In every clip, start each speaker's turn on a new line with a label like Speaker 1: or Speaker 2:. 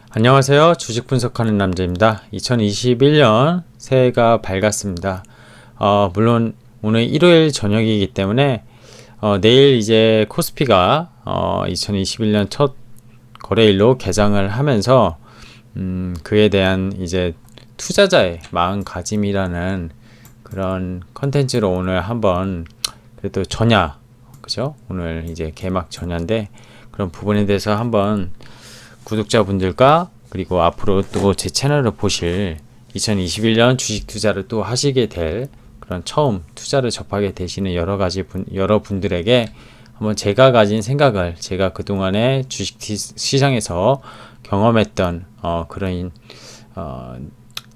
Speaker 1: 안녕하세요. 주식 분석하는 남자입니다. 2021년 새해가 밝았습니다. 물론 오늘 일요일 저녁이기 때문에 내일 이제 코스피가 2021년 첫 거래일로 개장을 하면서 그에 대한 이제 투자자의 마음가짐이라는 그런 컨텐츠로 오늘 한번 그래도 전야, 그죠? 오늘 이제 개막 전야인데 그런 부분에 대해서 한번 구독자분들과 그리고 앞으로 또 제 채널을 보실 2021년 주식 투자를 또 하시게 될 그런 처음 투자를 접하게 되시는 여러분들에게 한번 제가 가진 생각을 제가 그동안에 주식 시장에서 경험했던 그런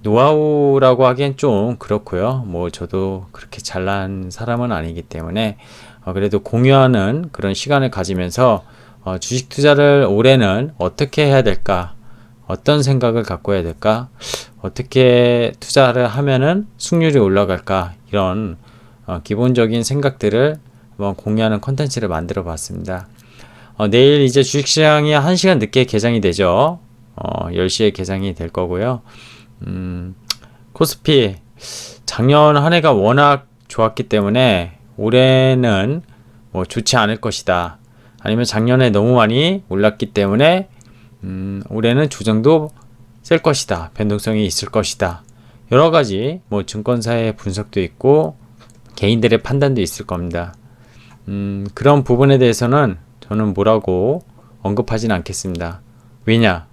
Speaker 1: 노하우라고 하기엔 좀 그렇고요. 뭐 저도 그렇게 잘난 사람은 아니기 때문에 그래도 공유하는 그런 시간을 가지면서 주식 투자를 올해는 어떻게 해야 될까? 어떤 생각을 갖고 해야 될까? 어떻게 투자를 하면은 수익률이 올라갈까? 이런 기본적인 생각들을 한번 공유하는 컨텐츠를 만들어 봤습니다. 내일 이제 주식시장이 1시간 늦게 개장이 되죠. 10시에 개장이 될 거고요. 코스피 작년 한 해가 워낙 좋았기 때문에 올해는 뭐 좋지 않을 것이다. 아니면 작년에 너무 많이 올랐기 때문에 올해는 조정도 셀 것이다. 변동성이 있을 것이다. 여러 가지 뭐 증권사의 분석도 있고 개인들의 판단도 있을 겁니다. 그런 부분에 대해서는 저는 뭐라고 언급하진 않겠습니다. 왜냐?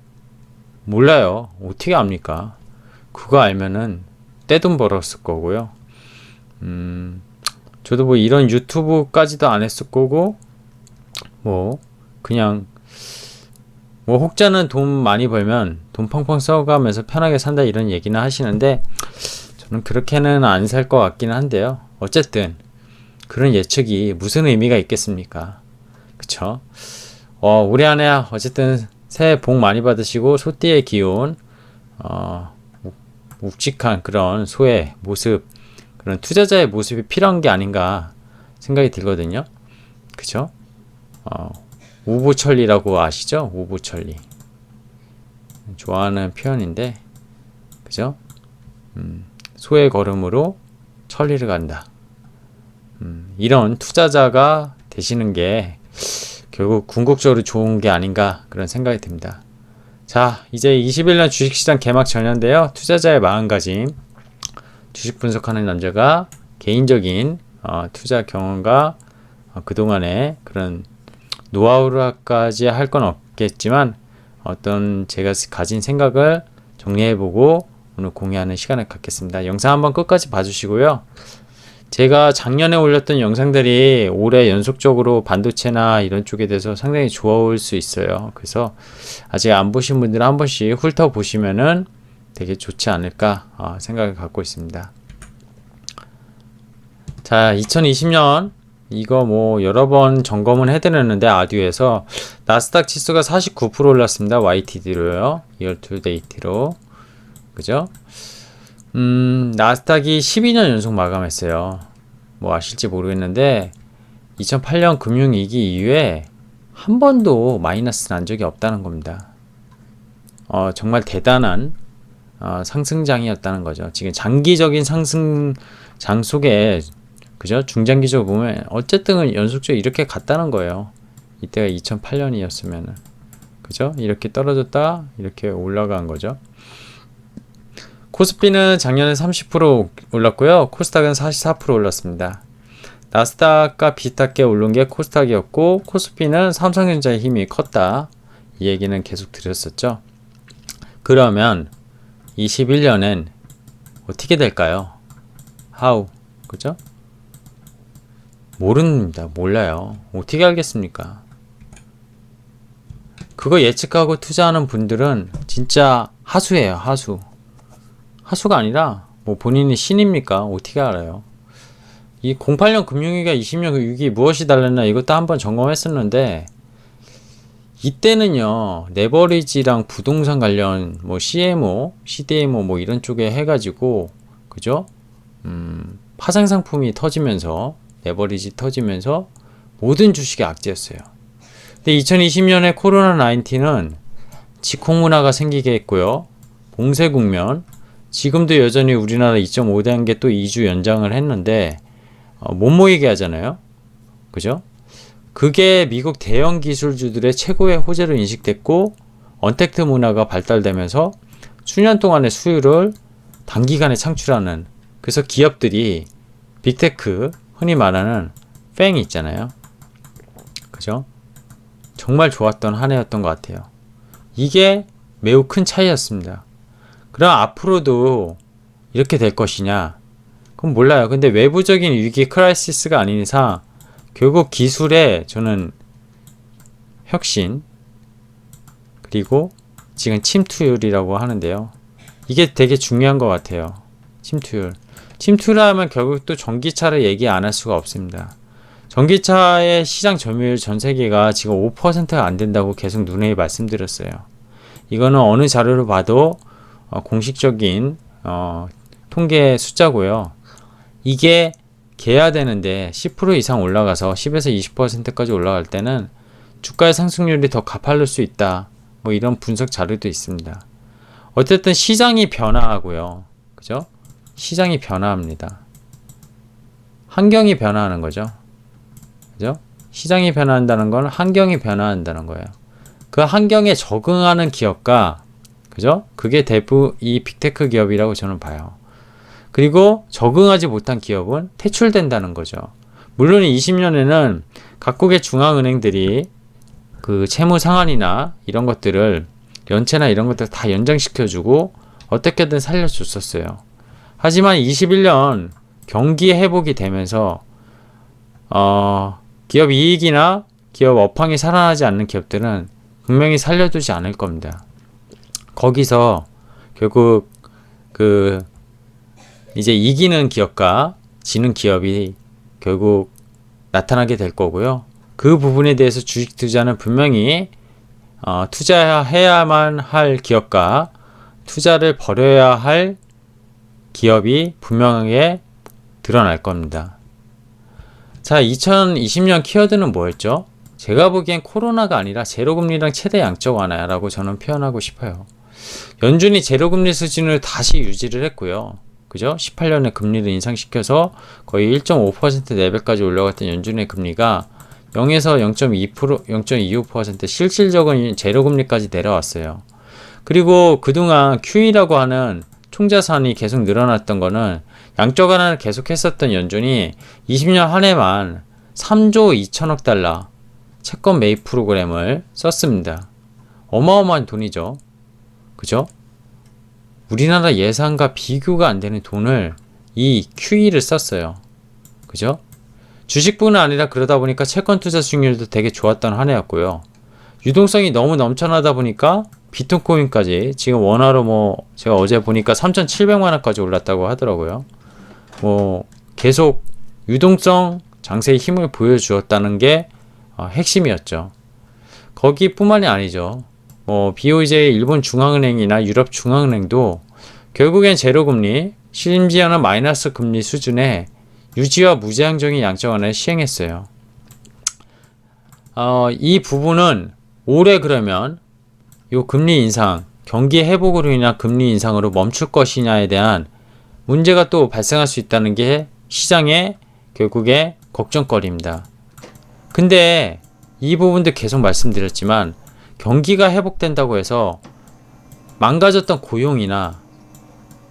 Speaker 1: 몰라요. 어떻게 압니까? 그거 알면은 떼돈 벌었을 거고요. 저도 뭐 이런 유튜브까지도 안 했을 거고 뭐 그냥 뭐 혹자는 돈 많이 벌면 돈 펑펑 써가면서 편하게 산다 이런 얘기는 하시는데 저는 그렇게는 안 살 것 같기는 한데요. 어쨌든 그런 예측이 무슨 의미가 있겠습니까? 그쵸? 올해 한 해 어쨌든 새해 복 많이 받으시고 소띠의 기운 묵직한 그런 소의 모습 그런 투자자의 모습이 필요한 게 아닌가 생각이 들거든요. 그쵸? 우부천리라고 아시죠? 우부천리. 좋아하는 표현인데, 그죠? 소의 걸음으로 천리를 간다. 이런 투자자가 되시는 게 결국 궁극적으로 좋은 게 아닌가 그런 생각이 듭니다. 자, 이제 21년 주식시장 개막 전인데요. 투자자의 마음가짐, 주식 분석하는 남자가 개인적인 투자 경험과 그동안의 그런 노하우라까지 할 건 없겠지만 어떤 제가 가진 생각을 정리해보고 오늘 공유하는 시간을 갖겠습니다. 영상 한번 끝까지 봐주시고요. 제가 작년에 올렸던 영상들이 올해 연속적으로 반도체나 이런 쪽에 대해서 상당히 좋을 수 있어요. 그래서 아직 안 보신 분들은 한 번씩 훑어보시면은 되게 좋지 않을까 생각을 갖고 있습니다. 자, 2020년 이거 뭐 여러 번 점검은 해드렸는데 아듀에서 나스닥 지수가 49% 올랐습니다. YTD로요. 2월 투 데이트로. 그죠? 나스닥이 12년 연속 마감했어요. 뭐 아실지 모르겠는데 2008년 금융위기 이후에 한 번도 마이너스 난 적이 없다는 겁니다. 정말 대단한 상승장이었다는 거죠. 지금 장기적인 상승장 속에 그죠? 중장기적으로 보면 어쨌든 연속적으로 이렇게 갔다는 거예요. 이때가 2008년이었으면은 그죠? 이렇게 떨어졌다 이렇게 올라간 거죠. 코스피는 작년에 30% 올랐고요. 코스닥은 44% 올랐습니다. 나스닥과 비슷하게 오른 게 코스닥이었고 코스피는 삼성전자의 힘이 컸다. 이 얘기는 계속 드렸었죠. 그러면 21년엔 어떻게 될까요? How? 그죠? 모릅니다. 몰라요. 어떻게 알겠습니까? 그거 예측하고 투자하는 분들은 진짜 하수예요. 하수. 하수가 아니라 뭐 본인이 신입니까? 어떻게 알아요? 이 08년 금융위기가 20년 위기 무엇이 달랐나 이것도 한번 점검했었는데 이때는요. 레버리지랑 부동산 관련 뭐 CMO, CDMO 뭐 이런 쪽에 해가지고 그죠? 파생 상품이 터지면서 레버리지 터지면서 모든 주식이 악재였어요. 근데 2020년에 코로나 19는 직콕 문화가 생기겠고요. 봉쇄 국면. 지금도 여전히 우리나라 2.5단계 또 2주 연장을 했는데 못 모이게 하잖아요. 그죠? 그게 미국 대형 기술주들의 최고의 호재로 인식됐고 언택트 문화가 발달되면서 수년 동안의 수율을 단기간에 창출하는, 그래서 기업들이 빅테크, 흔히 말하는 팽이 있잖아요. 그죠? 정말 좋았던 한 해였던 것 같아요. 이게 매우 큰 차이였습니다. 그럼 앞으로도 이렇게 될 것이냐? 그건 몰라요. 근데 외부적인 위기 크라이시스가 아닌 이상 결국 기술의 저는 혁신, 그리고 지금 침투율이라고 하는데요. 이게 되게 중요한 것 같아요. 침투율. 침투율하면 결국 또 전기차를 얘기 안 할 수가 없습니다. 전기차의 시장 점유율 전 세계가 지금 5%가 안 된다고 계속 누누이 말씀드렸어요. 이거는 어느 자료를 봐도 공식적인 통계 숫자고요. 이게 개야되는데 10% 이상 올라가서 10에서 20%까지 올라갈 때는 주가의 상승률이 더 가파를 수 있다. 뭐 이런 분석 자료도 있습니다. 어쨌든 시장이 변화하고요. 그죠? 시장이 변화합니다. 환경이 변화하는 거죠. 그죠? 시장이 변화한다는 건 환경이 변화한다는 거예요. 그 환경에 적응하는 기업가, 그죠? 그게 대부분 이 빅테크 기업이라고 저는 봐요. 그리고 적응하지 못한 기업은 퇴출된다는 거죠. 물론 20년에는 각국의 중앙은행들이 그 채무 상환이나 이런 것들을, 연체나 이런 것들을 다 연장시켜주고 어떻게든 살려줬었어요. 하지만 21년 경기 회복이 되면서 기업 이익이나 기업 업황이 살아나지 않는 기업들은 분명히 살려두지 않을 겁니다. 거기서 결국 이제 이기는 기업과 지는 기업이 결국 나타나게 될 거고요. 그 부분에 대해서 주식 투자는 분명히 투자해야만 할 기업과 투자를 버려야 할 기업이 분명하게 드러날 겁니다. 자, 2020년 키워드는 뭐였죠? 제가 보기엔 코로나가 아니라 제로금리랑 최대 양적 완화라고 저는 표현하고 싶어요. 연준이 제로금리 수준을 다시 유지를 했고요. 그죠? 18년에 금리를 인상시켜서 거의 1.5% 레벨까지 올라갔던 연준의 금리가 0에서 0.2%, 0.25% 실질적인 제로금리까지 내려왔어요. 그리고 그동안 QE라고 하는 총자산이 계속 늘어났던 거는 양적 완화를 계속 했었던 연준이 20년 한 해만 3조 2천억 달러 채권 매입 프로그램을 썼습니다. 어마어마한 돈이죠. 그죠? 우리나라 예산과 비교가 안 되는 돈을 이 QE를 썼어요. 그죠? 주식뿐만 아니라 그러다 보니까 채권 투자 수익률도 되게 좋았던 한 해였고요. 유동성이 너무 넘쳐나다 보니까 비트코인까지 지금 원화로 제가 어제 보니까 3,700만 원까지 올랐다고 하더라고요. 계속 유동성 장세의 힘을 보여주었다는 게 핵심이었죠. 거기뿐만이 아니죠. BOJ 일본 중앙은행이나 유럽 중앙은행도 결국엔 제로금리, 심지어는 마이너스 금리 수준의 유지와 무제한적인 양적 완화를 시행했어요. 이 부분은 올해 그러면 요 금리 인상, 경기 회복으로 인한 금리 인상으로 멈출 것이냐에 대한 문제가 또 발생할 수 있다는 게 시장의 결국의 걱정거리입니다. 근데 이 부분도 계속 말씀드렸지만 경기가 회복된다고 해서 망가졌던 고용이나,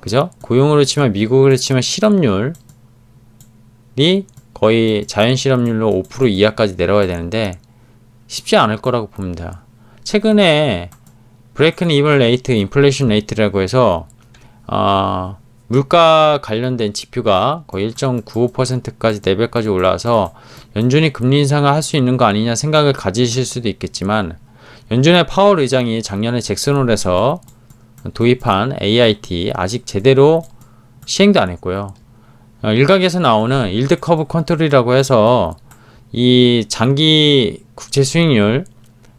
Speaker 1: 그죠? 고용으로 치면 미국으로 치면 실업률이 거의 자연 실업률로 5% 이하까지 내려와야 되는데 쉽지 않을 거라고 봅니다. 최근에 브레이크는 이븐 레이트, 인플레이션 레이트라고 해서 물가 관련된 지표가 거의 1.95%까지 레벨까지 올라와서 연준이 금리 인상을 할 수 있는 거 아니냐 생각을 가지실 수도 있겠지만, 연준의 파월 의장이 작년에 잭슨홀에서 도입한 AIT 아직 제대로 시행도 안 했고요. 일각에서 나오는 일드 커브 컨트롤이라고 해서 이 장기 국채 수익률,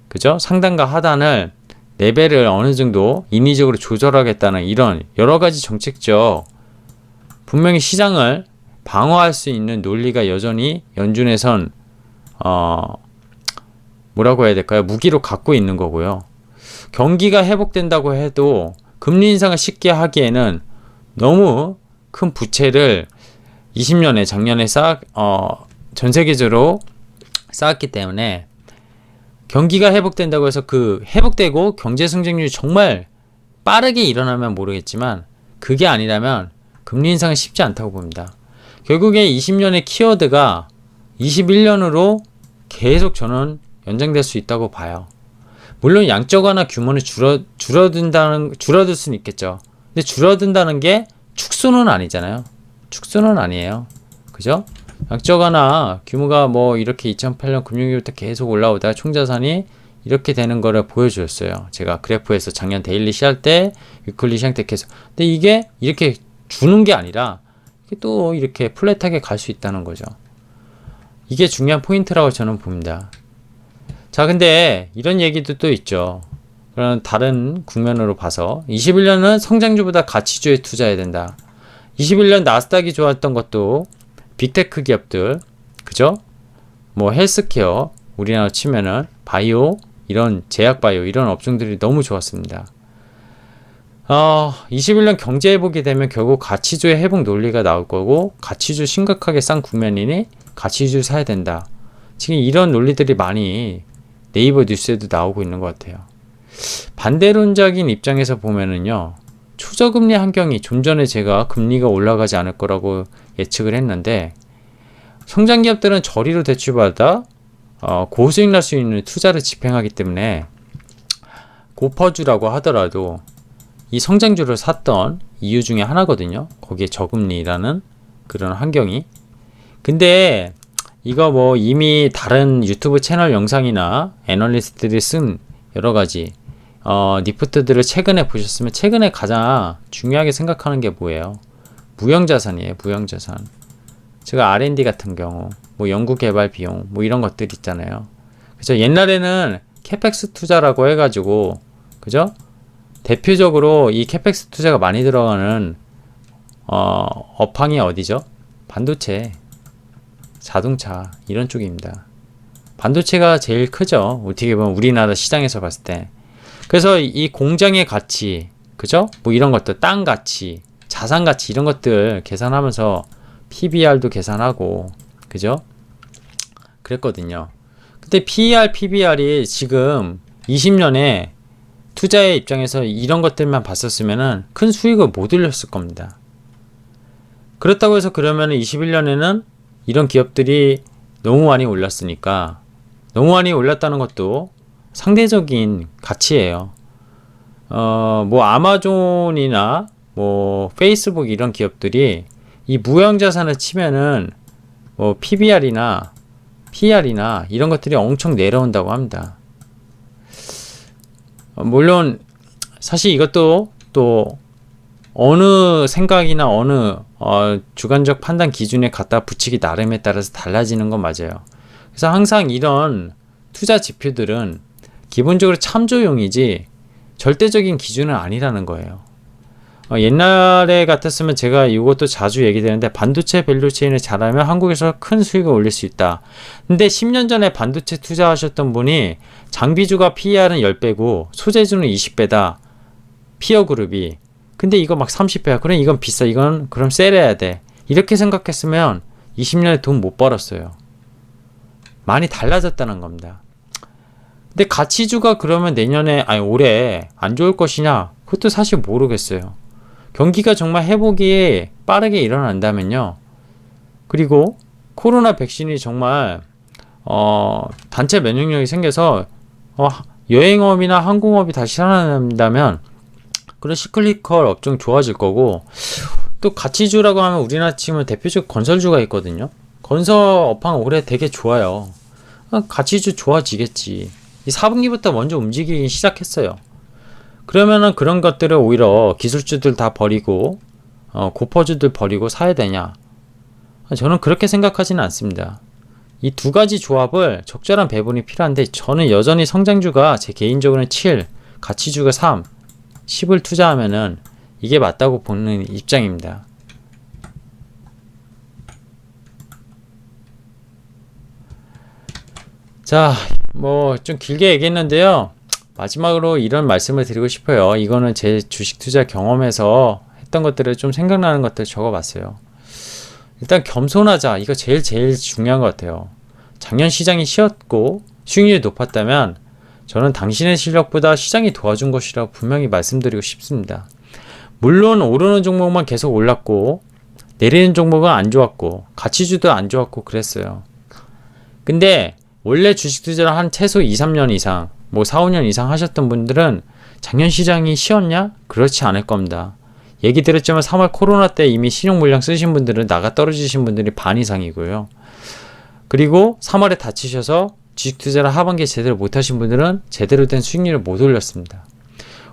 Speaker 1: 그죠? 상단과 하단을 레벨을 어느 정도 인위적으로 조절하겠다는 이런 여러 가지 정책적, 분명히 시장을 방어할 수 있는 논리가 여전히 연준에선 뭐라고 해야 될까요? 무기로 갖고 있는 거고요. 경기가 회복된다고 해도 금리 인상을 쉽게 하기에는 너무 큰 부채를 20년에 작년에 전 세계적으로 쌓았기 때문에 경기가 회복된다고 해서 그 회복되고 경제 성장률이 정말 빠르게 일어나면 모르겠지만 그게 아니라면 금리 인상은 쉽지 않다고 봅니다. 결국에 20년의 키워드가 21년으로 계속 저는 연장될 수 있다고 봐요. 물론 양적 완화 규모는 줄어들 수는 있겠죠. 근데 줄어든다는 게 축소는 아니잖아요. 축소는 아니에요. 그죠? 양적 완화 규모가 뭐 이렇게 2008년 금융위기부터 계속 올라오다가 총자산이 이렇게 되는 거를 보여주었어요. 제가 그래프에서 작년 데일리 시할 때, 위클리 시할 때 계속. 근데 이게 이렇게 주는 게 아니라 또 이렇게 플랫하게 갈 수 있다는 거죠. 이게 중요한 포인트라고 저는 봅니다. 자, 근데 이런 얘기도 또 있죠. 그런 다른 국면으로 봐서 21년은 성장주보다 가치주에 투자해야 된다. 21년 나스닥이 좋았던 것도 빅테크 기업들, 그죠? 뭐 헬스케어, 우리나라 치면은 바이오, 이런 제약 바이오 이런 업종들이 너무 좋았습니다. 21년 경제 회복이 되면 결국 가치주의 회복 논리가 나올 거고, 가치주 심각하게 싼 국면이니 가치주 사야 된다. 지금 이런 논리들이 많이 네이버 뉴스에도 나오고 있는 것 같아요. 반대론적인 입장에서 보면은요, 초저금리 환경이 좀 전에 제가 금리가 올라가지 않을 거라고 예측을 했는데, 성장기업들은 저리로 대출받아 고수익 날 수 있는 투자를 집행하기 때문에 고퍼주라고 하더라도 이 성장주를 샀던 이유 중에 하나거든요. 거기에 저금리라는 그런 환경이. 근데 이거 뭐 이미 다른 유튜브 채널 영상이나 애널리스트들이 쓴 여러 가지 리포트들을 최근에 보셨으면 최근에 가장 중요하게 생각하는 게 뭐예요? 무형자산이에요. 무형자산. 제가 R&D 같은 경우 뭐 연구개발 비용 뭐 이런 것들 있잖아요. 그죠? 옛날에는 캐펙스 투자라고 해가지고, 그죠? 대표적으로 이 캐펙스 투자가 많이 들어가는 업황이 어디죠? 반도체, 자동차 이런 쪽입니다. 반도체가 제일 크죠. 어떻게 보면 우리나라 시장에서 봤을 때. 그래서 이 공장의 가치, 그죠? 뭐 이런 것들, 땅 가치, 자산 가치 이런 것들 계산하면서 PBR도 계산하고, 그죠? 그랬거든요. 근데 PER, PBR이 지금 20년에 투자의 입장에서 이런 것들만 봤었으면은 큰 수익을 못 올렸을 겁니다. 그렇다고 해서 그러면은 21년에는 이런 기업들이 너무 많이 올랐으니까, 너무 많이 올랐다는 것도 상대적인 가치예요. 뭐 아마존이나 뭐 페이스북 이런 기업들이 이 무형자산을 치면은 뭐 PBR이나 PR이나 이런 것들이 엄청 내려온다고 합니다. 물론 사실 이것도 또 어느 생각이나 어느 주관적 판단 기준에 갖다 붙이기 나름에 따라서 달라지는 건 맞아요. 그래서 항상 이런 투자 지표들은 기본적으로 참조용이지 절대적인 기준은 아니라는 거예요. 옛날에 같았으면 제가 이것도 자주 얘기되는데, 반도체 밸류체인을 잘하면 한국에서 큰 수익을 올릴 수 있다. 근데 10년 전에 반도체 투자하셨던 분이 장비주가 PER은 10배고 소재주는 20배다. 피어 그룹이. 근데 이거 막 30배야. 그럼 이건 비싸. 이건 그럼 세려야 돼. 이렇게 생각했으면 20년에 돈 못 벌었어요. 많이 달라졌다는 겁니다. 근데 가치주가 그러면 내년에, 아니 올해 안 좋을 것이냐? 그것도 사실 모르겠어요. 경기가 정말 회복이 빠르게 일어난다면요. 그리고 코로나 백신이 정말 단체 면역력이 생겨서 여행업이나 항공업이 다시 살아난다면 그런 시클리컬 업종 좋아질 거고, 또 가치주라고 하면 우리나라 치면 대표적 건설주가 있거든요. 건설 업황 올해 되게 좋아요. 가치주 좋아지겠지. 이 4분기부터 먼저 움직이기 시작했어요. 그러면은 그런 것들을 오히려 기술주들 다 버리고 고퍼주들 버리고 사야 되냐? 저는 그렇게 생각하지는 않습니다. 이 두 가지 조합을 적절한 배분이 필요한데, 저는 여전히 성장주가 제 개인적으로는 7, 가치주가 3, 10을 투자하면은 이게 맞다고 보는 입장입니다. 자, 뭐 좀 길게 얘기했는데요. 마지막으로 이런 말씀을 드리고 싶어요. 이거는 제 주식 투자 경험에서 했던 것들을 좀 생각나는 것들 적어봤어요. 일단 겸손하자. 이거 제일 중요한 것 같아요. 작년 시장이 쉬었고 수익률이 높았다면 저는 당신의 실력보다 시장이 도와준 것이라고 분명히 말씀드리고 싶습니다. 물론 오르는 종목만 계속 올랐고 내리는 종목은 안 좋았고 가치주도 안 좋았고 그랬어요. 근데 원래 주식 투자를 한 최소 2, 3년 이상 뭐 4, 5년 이상 하셨던 분들은 작년 시장이 쉬었냐? 그렇지 않을 겁니다. 얘기 들었지만 3월 코로나 때 이미 신용 물량 쓰신 분들은 나가 떨어지신 분들이 반 이상이고요. 그리고 3월에 다치셔서 주식 투자를 하반기에 제대로 못하신 분들은 제대로 된 수익률을 못 올렸습니다.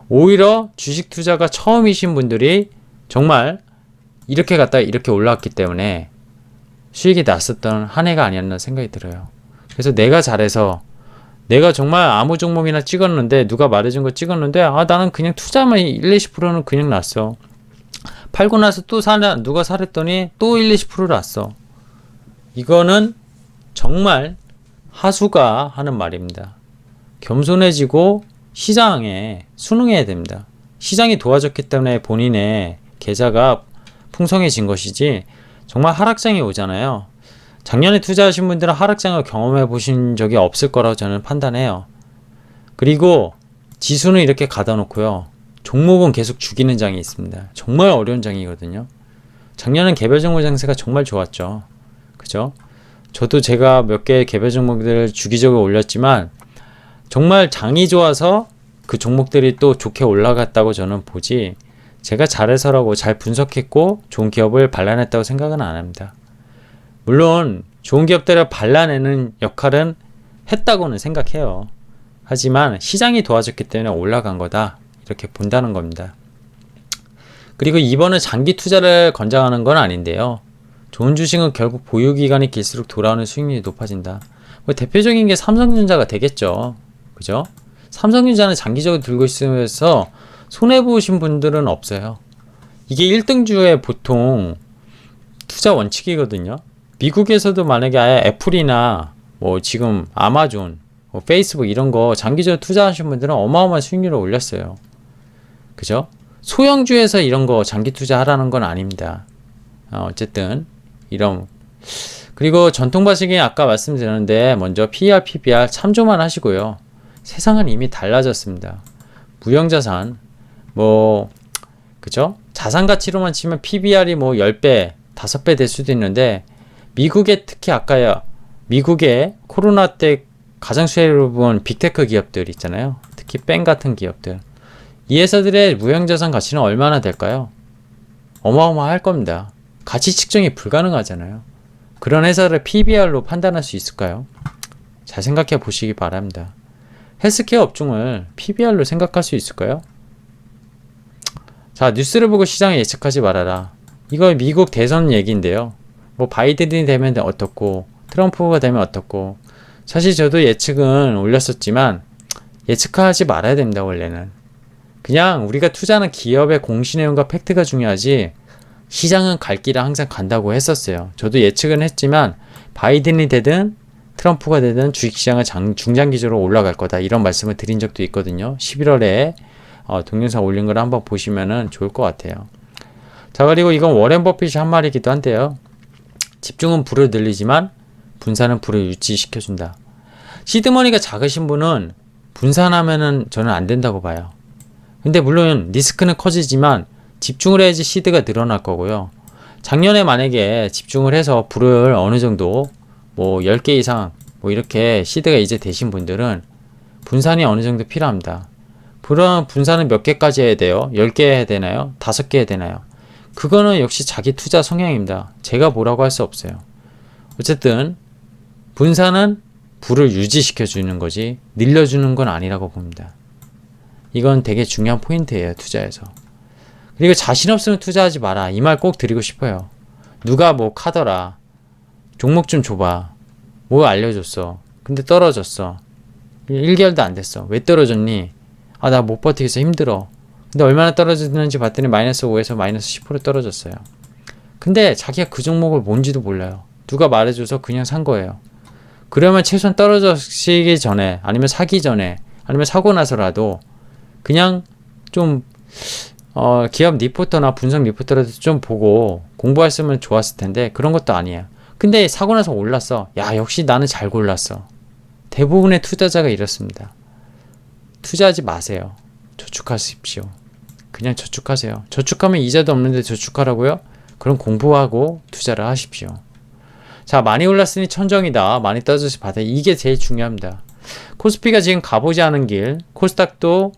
Speaker 1: 오히려 주식 투자가 처음이신 분들이 정말 이렇게 갔다가 이렇게 올라왔기 때문에 수익이 났었던 한 해가 아니었나 생각이 들어요. 그래서 내가 잘해서 내가 정말 아무 종목이나 찍었는데 누가 말해준 거 찍었는데 나는 그냥 투자만 1, 20%는 그냥 났어. 팔고 나서 또 누가 사랬더니 또 1, 20% 났어. 이거는 정말 하수가 하는 말입니다. 겸손해지고 시장에 순응해야 됩니다. 시장이 도와줬기 때문에 본인의 계좌가 풍성해진 것이지 정말 하락장이 오잖아요. 작년에 투자하신 분들은 하락장을 경험해 보신 적이 없을 거라고 저는 판단해요. 그리고 지수는 이렇게 가다 놓고요. 종목은 계속 죽이는 장이 있습니다. 정말 어려운 장이거든요. 작년엔 개별 종목 장세가 정말 좋았죠. 그죠? 저도 제가 몇 개 개별 종목들을 주기적으로 올렸지만 정말 장이 좋아서 그 종목들이 또 좋게 올라갔다고 저는 보지 제가 잘해서라고 잘 분석했고 좋은 기업을 발라냈다고 생각은 안 합니다. 물론 좋은 기업들을 발라내는 역할은 했다고는 생각해요. 하지만 시장이 도와줬기 때문에 올라간 거다 이렇게 본다는 겁니다. 그리고 이번은 장기 투자를 권장하는 건 아닌데요. 좋은 주식은 결국 보유기간이 길수록 돌아오는 수익률이 높아진다. 뭐 대표적인 게 삼성전자가 되겠죠. 그죠? 삼성전자는 장기적으로 들고 있으면서 손해보신 분들은 없어요. 이게 1등주의 보통 투자 원칙이거든요. 미국에서도 만약에 아예 애플이나 뭐 지금 아마존, 뭐 페이스북 이런 거 장기적으로 투자하신 분들은 어마어마한 수익률을 올렸어요. 그죠? 소형주에서 이런 거 장기 투자하라는 건 아닙니다. 어쨌든 이런 그리고 전통 방식이 아까 말씀드렸는데 먼저 PER, PBR 참조만 하시고요. 세상은 이미 달라졌습니다. 무형자산 뭐 그죠? 자산 가치로만 치면 PBR이 뭐 10배, 5배 될 수도 있는데 미국의 특히 아까 미국의 코로나 때 가장 수혜를 본 빅테크 기업들 있잖아요. 특히 뱅 같은 기업들. 이 회사들의 무형자산 가치는 얼마나 될까요? 어마어마할 겁니다. 가치 측정이 불가능하잖아요. 그런 회사를 PBR로 판단할 수 있을까요? 잘 생각해 보시기 바랍니다. 헬스케어 업종을 PBR로 생각할 수 있을까요? 자, 뉴스를 보고 시장을 예측하지 말아라. 이거 미국 대선 얘기인데요. 뭐 바이든이 되면 어떻고 트럼프가 되면 어떻고 사실 저도 예측은 올렸었지만 예측하지 말아야 됩니다. 원래는 그냥 우리가 투자하는 기업의 공시내용과 팩트가 중요하지 시장은 갈 길을 항상 간다고 했었어요. 저도 예측은 했지만 바이든이 되든 트럼프가 되든 주식시장은 중장기적으로 올라갈 거다 이런 말씀을 드린 적도 있거든요. 11월에 동영상 올린 걸 한번 보시면 좋을 것 같아요. 자, 그리고 이건 워렌 버핏이 한 말이기도 한데요. 집중은 불을 늘리지만 분산은 불을 유지시켜준다. 시드머니가 작으신 분은 분산하면은 저는 안 된다고 봐요. 근데 물론 리스크는 커지지만 집중을 해야지 시드가 늘어날 거고요. 작년에 만약에 집중을 해서 불을 어느 정도 뭐 10개 이상 뭐 이렇게 시드가 이제 되신 분들은 분산이 어느 정도 필요합니다. 그런 분산은 몇 개까지 해야 돼요? 10개 해야 되나요? 5개 해야 되나요? 그거는 역시 자기 투자 성향입니다. 제가 뭐라고 할 수 없어요. 어쨌든 분산은 불을 유지시켜 주는 거지 늘려주는 건 아니라고 봅니다. 이건 되게 중요한 포인트예요. 투자에서. 그리고 자신 없으면 투자하지 마라. 이 말 꼭 드리고 싶어요. 누가 뭐 카더라. 종목 좀 줘봐. 뭐 알려줬어. 근데 떨어졌어. 1개월도 안 됐어. 왜 떨어졌니? 나 못 버티겠어. 힘들어. 근데 얼마나 떨어졌는지 봤더니 마이너스 5에서 마이너스 10% 떨어졌어요. 근데 자기가 그 종목을 뭔지도 몰라요. 누가 말해줘서 그냥 산 거예요. 그러면 최소한 떨어지기 전에 아니면 사기 전에 아니면 사고 나서라도 그냥 좀 기업 리포터나 분석 리포터라도 좀 보고 공부했으면 좋았을 텐데 그런 것도 아니에요. 근데 사고 나서 올랐어. 야, 역시 나는 잘 골랐어. 대부분의 투자자가 이렇습니다. 투자하지 마세요. 저축하십시오. 그냥 저축하세요. 저축하면 이자도 없는데 저축하라고요? 그럼 공부하고 투자를 하십시오. 자, 많이 올랐으니 천정이다. 많이 떨어져서 받아. 이게 제일 중요합니다. 코스피가 지금 가보지 않은 길, 코스닥도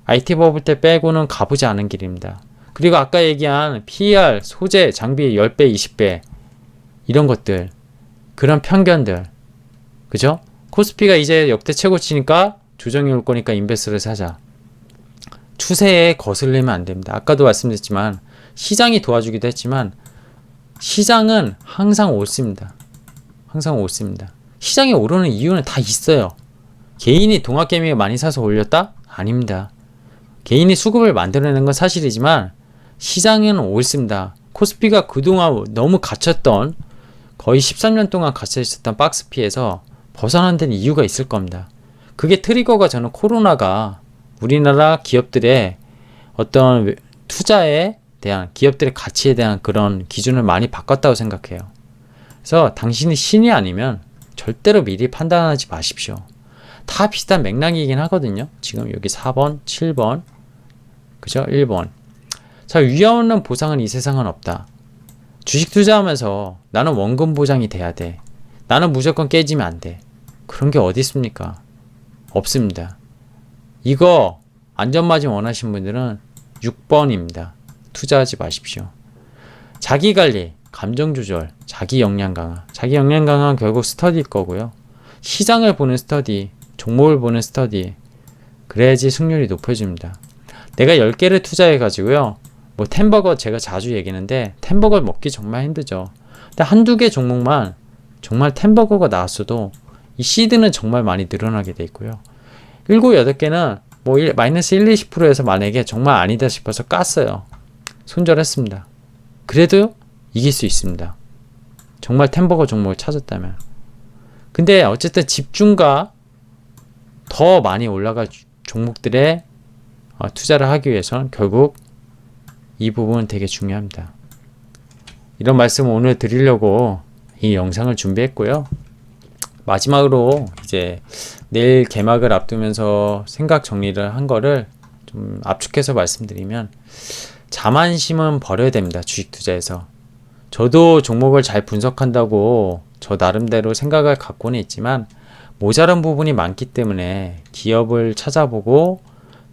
Speaker 1: IT 버블 때 빼고는 가보지 않은 길입니다. 그리고 아까 얘기한 PER, 소재, 장비 10배, 20배 이런 것들, 그런 편견들, 그죠? 코스피가 이제 역대 최고치니까 조정이 올 거니까 인베스를 사자. 추세에 거슬리면 안 됩니다. 아까도 말씀드렸지만 시장이 도와주기도 했지만 시장은 항상 옳습니다. 항상 옳습니다. 시장이 오르는 이유는 다 있어요. 개인이 동학개미를 많이 사서 올렸다? 아닙니다. 개인이 수급을 만들어내는 건 사실이지만 시장은 옳습니다. 코스피가 그동안 너무 갇혔던 거의 13년 동안 갇혀 있었던 박스피에서 벗어난 데는 이유가 있을 겁니다. 그게 트리거가 저는 코로나가 우리나라 기업들의 어떤 투자에 대한 기업들의 가치에 대한 그런 기준을 많이 바꿨다고 생각해요. 그래서 당신이 신이 아니면 절대로 미리 판단하지 마십시오. 다 비슷한 맥락이긴 하거든요. 지금 여기 4번, 7번, 그죠? 1번. 자, 위험 없는 보상은 이 세상은 없다. 주식 투자하면서 나는 원금 보장이 돼야 돼. 나는 무조건 깨지면 안 돼. 그런 게 어디 있습니까? 없습니다. 이거 안전마진 원하시는 분들은 6번입니다. 투자하지 마십시오. 자기관리, 감정조절, 자기 역량 강화. 자기 역량 강화는 결국 스터디일 거고요. 시장을 보는 스터디, 종목을 보는 스터디. 그래야지 승률이 높아집니다. 내가 10개를 투자해가지고요. 뭐 템버거 제가 자주 얘기하는데 템버거 먹기 정말 힘들죠. 근데 한두 개 종목만 정말 템버거가 나왔어도 이 시드는 정말 많이 늘어나게 돼 있고요. 7, 8개는 뭐 마이너스 1, 20%에서 만약에 정말 아니다 싶어서 깠어요. 손절했습니다. 그래도 이길 수 있습니다. 정말 템버거 종목을 찾았다면. 근데 어쨌든 집중과 더 많이 올라갈 종목들에 투자를 하기 위해서는 결국 이 부분은 되게 중요합니다. 이런 말씀을 오늘 드리려고 이 영상을 준비했고요. 마지막으로 이제 내일 개막을 앞두면서 생각 정리를 한 거를 좀 압축해서 말씀드리면 자만심은 버려야 됩니다. 주식 투자에서. 저도 종목을 잘 분석한다고 저 나름대로 생각을 갖고는 있지만 모자란 부분이 많기 때문에 기업을 찾아보고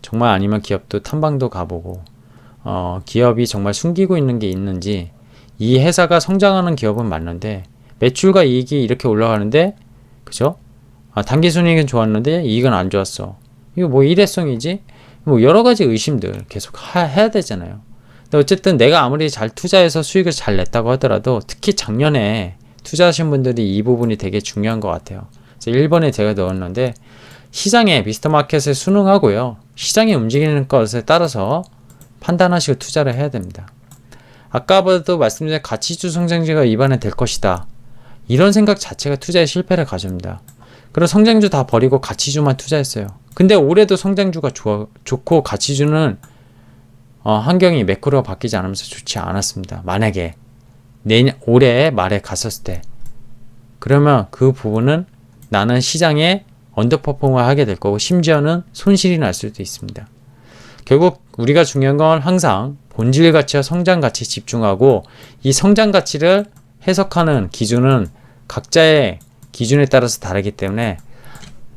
Speaker 1: 정말 아니면 기업도 탐방도 가보고 기업이 정말 숨기고 있는 게 있는지 이 회사가 성장하는 기업은 맞는데 매출과 이익이 이렇게 올라가는데 그죠? 당기순이익은 좋았는데 이익은 안 좋았어. 이거 뭐 일회성이지? 뭐 여러 가지 의심들 계속 해야 되잖아요. 근데 어쨌든 내가 아무리 잘 투자해서 수익을 잘 냈다고 하더라도 특히 작년에 투자하신 분들이 이 부분이 되게 중요한 것 같아요. 그래서 1번에 제가 넣었는데 시장에 미스터마켓에 순응하고요. 시장이 움직이는 것에 따라서 판단하시고 투자를 해야 됩니다. 아까도 말씀드린 가치주 성장주가 이번에 될 것이다. 이런 생각 자체가 투자의 실패를 가져옵니다. 그리고 성장주 다 버리고 가치주만 투자했어요. 근데 올해도 성장주가 좋고 가치주는 환경이 매크로가 바뀌지 않으면서 좋지 않았습니다. 만약에 올해 말에 갔었을 때 그러면 그 부분은 나는 시장에 언더퍼폼을 하게 될 거고 심지어는 손실이 날 수도 있습니다. 결국 우리가 중요한 건 항상 본질 가치와 성장 가치에 집중하고 이 성장 가치를 해석하는 기준은 각자의 기준에 따라서 다르기 때문에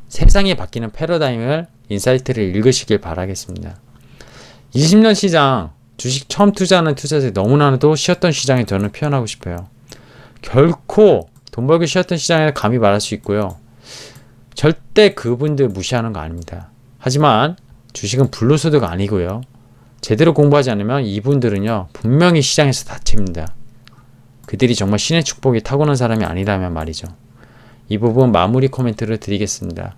Speaker 1: 세상이 바뀌는 패러다임을 인사이트를 읽으시길 바라겠습니다. 20년 시장 주식 처음 투자하는 투자자들이 너무나도 쉬었던 시장에 저는 표현하고 싶어요. 결코 돈 벌기 쉬었던 시장에 감히 말할 수 있고요. 절대 그분들 무시하는 거 아닙니다. 하지만 주식은 불로소득가 아니고요. 제대로 공부하지 않으면 이분들은요 분명히 시장에서 다칩니다. 그들이 정말 신의 축복이 타고난 사람이 아니라면 말이죠. 이 부분 마무리 코멘트를 드리겠습니다.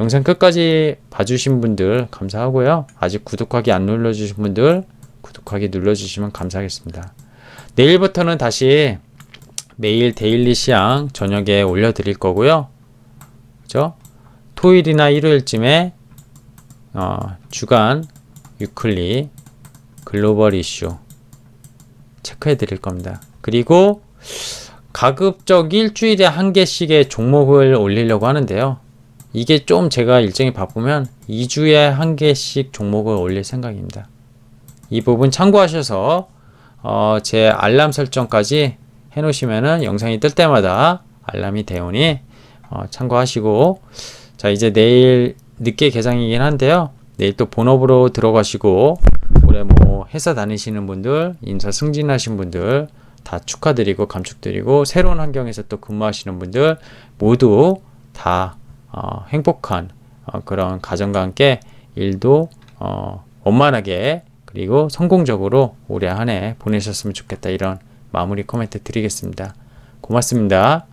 Speaker 1: 영상 끝까지 봐주신 분들 감사하고요. 아직 구독하기 안 눌러주신 분들 구독하기 눌러주시면 감사하겠습니다. 내일부터는 다시 매일 데일리 시황 저녁에 올려드릴 거고요. 그죠? 토요일이나 일요일쯤에 주간 위클리 글로벌 이슈 체크해 드릴 겁니다. 그리고 가급적 일주일에 한 개씩의 종목을 올리려고 하는데요. 이게 좀 제가 일정이 바쁘면 2주에 한 개씩 종목을 올릴 생각입니다. 이 부분 참고하셔서 제 알람 설정까지 해 놓으시면은 영상이 뜰 때마다 알람이 되오니 참고하시고, 자, 이제 내일 늦게 개장이긴 한데요. 내일 또 본업으로 들어가시고, 올해 뭐 회사 다니시는 분들, 인사 승진하신 분들 다 축하드리고 감축드리고, 새로운 환경에서 또 근무하시는 분들 모두 다 행복한 그런 가정과 함께 일도 원만하게 그리고 성공적으로 올해 한 해 보내셨으면 좋겠다, 이런 마무리 코멘트 드리겠습니다. 고맙습니다.